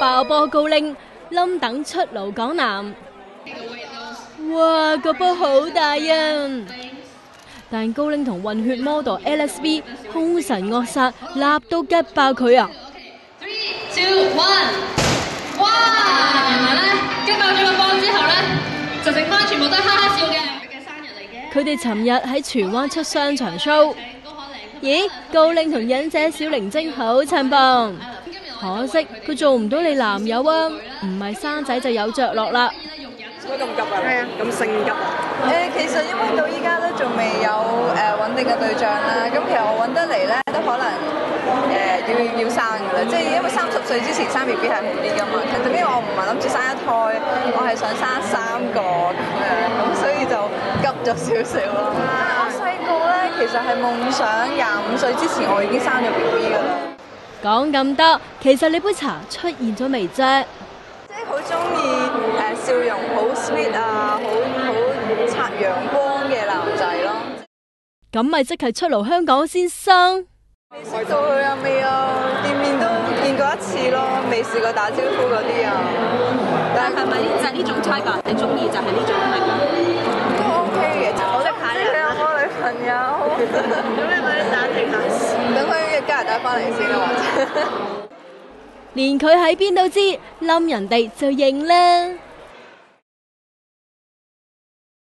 爆波高拎，冧等出爐港男。哇，個波好大啊！但高拎同混血 model LSB 兇神惡煞，立到吉爆佢啊！ 3、2、1，哇！原來咧擊爆咗個波之後咧，就剩翻全部都係哈哈笑嘅。佢嘅生日嚟嘅。佢哋尋日喺荃灣出商場 show。咦，高拎同忍者小靈精好襯噃，可惜佢做唔到你男友啊，唔係生仔就有着落啦。點解咁急啊？係啊，咁性急啊？其實因為到依家都仲未有穩定嘅對象啦，咁其實我揾得嚟咧都可能要生㗎啦，即係因為30歲之前生 BB 係好啲㗎嘛。其實因為我唔係諗住生一胎，我係想生3個咁樣，咁所以就急咗少少咯。我細個咧其實係夢想25歲之前我已經生咗 BB 㗎啦。講咁多，其實你杯茶出現咗未啫？即係好中意笑容好 sweet 啊，好擦陽光嘅男仔咯。咁咪即係出爐香港先生。未識到佢啊，未啊，見面都見過一次咯，未試過打招呼嗰啲啊。但係咪就係呢種 type 啊？你中意就係呢種 type 啊？都 OK 嘅，我識下人啦。我女朋友，咁你咪打聽下先。等佢加拿大翻嚟先啦，或者。連佢喺邊都知，冧人哋就認啦。